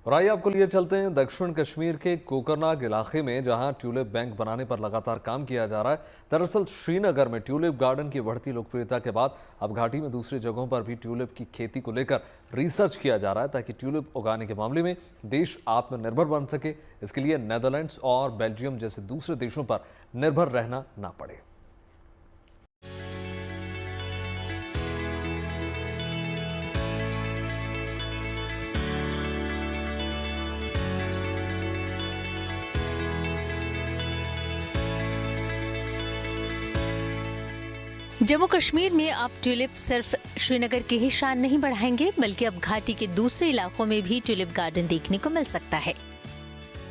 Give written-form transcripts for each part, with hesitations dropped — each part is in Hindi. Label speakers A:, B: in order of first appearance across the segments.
A: और आइए आपको लिए चलते हैं दक्षिण कश्मीर के कोकरनाग इलाके में, जहां ट्यूलिप बैंक बनाने पर लगातार काम किया जा रहा है। दरअसल श्रीनगर में ट्यूलिप गार्डन की बढ़ती लोकप्रियता के बाद अब घाटी में दूसरी जगहों पर भी ट्यूलिप की खेती को लेकर रिसर्च किया जा रहा है, ताकि ट्यूलिप उगाने के मामले में देश आत्मनिर्भर बन सके। इसके लिए नेदरलैंड्स और बेल्जियम जैसे दूसरे देशों पर निर्भर रहना ना पड़े।
B: जम्मू कश्मीर में अब ट्यूलिप सिर्फ श्रीनगर की ही शान नहीं बढ़ाएंगे, बल्कि अब घाटी के दूसरे इलाकों में भी ट्यूलिप गार्डन देखने को मिल सकता है।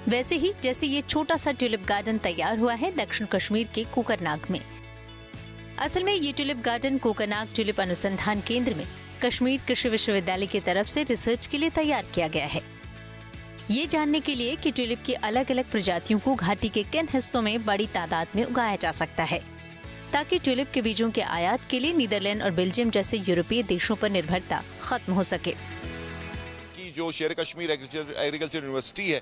B: वैसे ही जैसे ये छोटा सा ट्यूलिप गार्डन तैयार हुआ है दक्षिण कश्मीर के कोकरनाग में। असल में ये ट्यूलिप गार्डन कोकरनाग ट्यूलिप अनुसंधान केंद्र में कश्मीर कृषि विश्वविद्यालय की तरफ से रिसर्च के लिए तैयार किया गया है। ये जानने के लिए कि ट्यूलिप की अलग अलग प्रजातियों को घाटी के किन हिस्सों में बड़ी तादाद में उगाया जा सकता है, ताकि ट्यूलिप के बीजों के आयात के लिए नीदरलैंड और बेल्जियम जैसे यूरोपीय देशों पर निर्भरता खत्म हो सके।
C: कि जो शेर कश्मीर एग्रीकल्चर यूनिवर्सिटी है,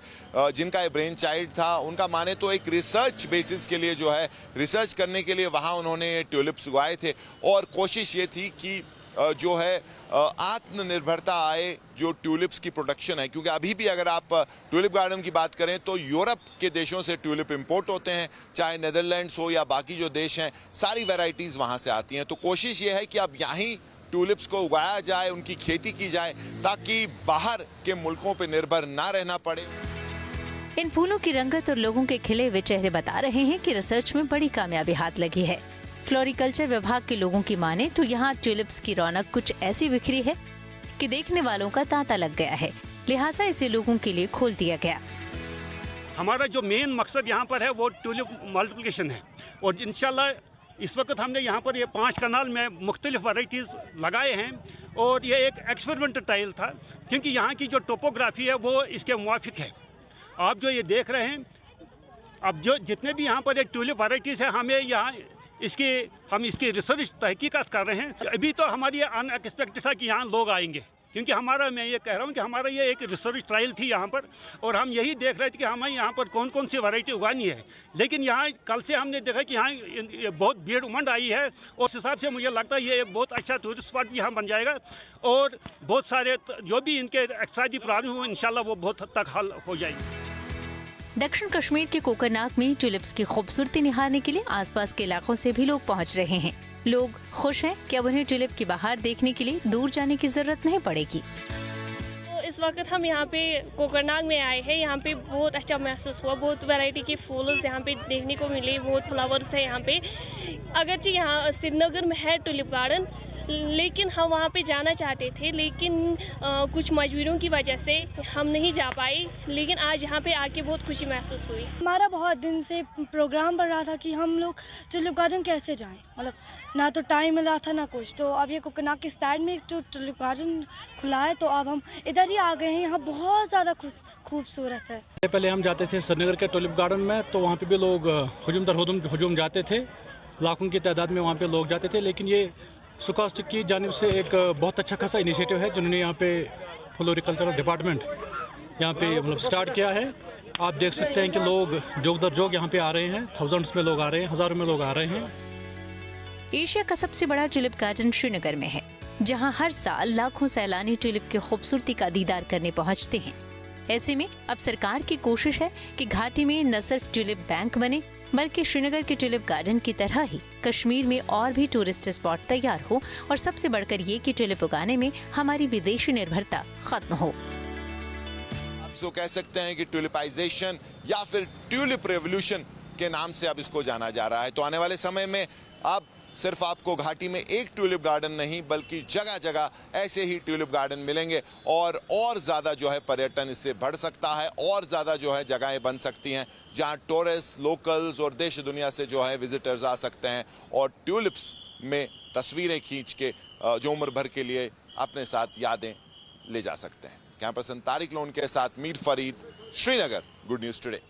C: जिनका ये ब्रेन चाइल्ड था, उनका माने तो एक रिसर्च बेसिस के लिए जो है रिसर्च करने के लिए वहाँ उन्होंने ट्यूलिप्स उगाए थे, और कोशिश ये थी कि जो है आत्मनिर्भरता आए जो ट्यूलिप्स की प्रोडक्शन है। क्योंकि अभी भी अगर आप ट्यूलिप गार्डन की बात करें तो यूरोप के देशों से ट्यूलिप इंपोर्ट होते हैं, चाहे नेदरलैंड्स हो या बाकी जो देश हैं, सारी वैरायटीज़ वहाँ से आती हैं। तो कोशिश ये है कि अब यहीं ट्यूलिप्स को उगाया जाए, उनकी खेती की जाए, ताकि बाहर के मुल्कों पर निर्भर ना रहना पड़े।
B: इन फूलों की रंगत और लोगों के खिले हुए चेहरे बता रहे हैं कि रिसर्च में बड़ी कामयाबी हाथ लगी है। फ्लोरिकल्चर विभाग के लोगों की माने तो यहाँ ट्यूलिप्स की रौनक कुछ ऐसी बिखरी है कि देखने वालों का तांता लग गया है, लिहाजा इसे लोगों के लिए खोल दिया गया।
D: हमारा जो मेन मकसद यहाँ पर है वो ट्यूलिप मल्टीप्लिकेशन है, और इंशाल्लाह इस वक्त हमने यहाँ पर ये 5 कनाल में मुख्तलिफ वैरायटीज़ लगाए हैं, और ये एक एक्सपेरिमेंटल ट्रायल था, क्योंकि यहाँ की जो टोपोग्राफी है वो इसके मुवाफिक है। आप जो ये देख रहे हैं, अब जो जितने भी यहाँ पर एक ट्यूलिप वैरायटीज़ है, हमें यहाँ हम इसकी रिसर्च तहकीकात कर रहे हैं। अभी तो हमारी अनएक्सपेक्टेड था कि यहाँ लोग आएंगे, क्योंकि मैं ये कह रहा हूँ कि हमारा ये एक रिसर्च ट्रायल थी यहाँ पर, और हम यही देख रहे थे कि हमें यहाँ पर कौन कौन सी वैरायटी उगानी है। लेकिन यहाँ कल से हमने देखा कि यहाँ बहुत भीड़ उमंड आई है, और उस हिसाब से मुझे लगता है ये एक बहुत अच्छा टूरिस्ट स्पॉट भी यहाँ बन जाएगा, और बहुत सारे जो भी इनके एक्साइटी प्रॉब्लम हो, इंशाल्लाह वो बहुत हद तक हल हो जाएगी।
B: दक्षिण कश्मीर के कोकरनाग में ट्यूलिप्स की खूबसूरती निहारने के लिए आसपास के इलाकों से भी लोग पहुंच रहे हैं। लोग खुश हैं कि अब उन्हें ट्यूलिप की बहार देखने के लिए दूर जाने की जरूरत नहीं पड़ेगी।
E: तो इस वक्त हम यहाँ पे कोकरनाग में आए हैं। यहाँ पे बहुत अच्छा महसूस हुआ, बहुत वैरायटी के फूल यहाँ पे देखने को मिले, बहुत फ्लावर्स है यहाँ पे। अगरचे यहाँ श्रीनगर में है ट्यूलिप गार्डन, लेकिन हम वहाँ पे जाना चाहते थे, लेकिन कुछ मजबूरियों की वजह से हम नहीं जा पाए। लेकिन आज यहाँ पे आके बहुत खुशी महसूस हुई।
F: हमारा बहुत दिन से प्रोग्राम बन रहा था कि हम लोग ट्यूलिप गार्डन कैसे जाएं, मतलब ना तो टाइम मिला था ना कुछ। तो अब ये कोकरनाग के साइड में एक जो ट्यूलिप गार्डन खुला है, तो अब हम इधर ही आ गए हैं। यहाँ बहुत ज़्यादा खूबसूरत है।
G: पहले हम जाते थे श्रीनगर के ट्यूलिप गार्डन में, तो वहाँ पर भी लोग हुजूम जाते थे, लाखों की तादाद में वहाँ पर लोग जाते थे। लेकिन ये सुकास्टिक की जानिब से एक बहुत अच्छा खासा इनिशिएटिव है, जिन्होंने यहाँ पे फ्लोरिकल्चरल डिपार्टमेंट यहाँ पे मतलब स्टार्ट किया है। आप देख सकते हैं कि लोग जोग दर जोग यहाँ पे आ रहे हैं, थाउजेंड्स में लोग आ रहे हैं, हज़ारों में लोग आ रहे हैं।
B: एशिया का सबसे बड़ा ट्यूलिप गार्डन श्रीनगर में है, जहाँ हर साल लाखों सैलानी ट्यूलिप की खूबसूरती का दीदार करने पहुँचते हैं। ऐसे में अब सरकार की कोशिश है कि घाटी में न सिर्फ ट्यूलिप बैंक बने, बल्कि श्रीनगर के ट्यूलिप गार्डन की तरह ही कश्मीर में और भी टूरिस्ट स्पॉट तैयार हो, और सबसे बढ़कर ये कि ट्यूलिप उगाने में हमारी विदेशी निर्भरता खत्म हो।
C: आप जो कह सकते हैं कि ट्यूलिपाइजेशन या फिर ट्यूलिप रेवोल्यूशन के नाम से अब इसको जाना जा रहा है। तो आने वाले समय में अब सिर्फ आपको घाटी में एक ट्यूलिप गार्डन नहीं, बल्कि जगह जगह ऐसे ही ट्यूलिप गार्डन मिलेंगे, और ज़्यादा जो है पर्यटन इससे बढ़ सकता है, और ज़्यादा जो है जगहें बन सकती हैं जहां टूरिस्ट, लोकल्स और देश दुनिया से जो है विजिटर्स आ सकते हैं, और ट्यूलिप्स में तस्वीरें खींच के जो उम्र भर के लिए अपने साथ यादें ले जा सकते हैं। कैमरा पर्सन तारिक लोन के साथ Mir Farid, Srinagar, good news today.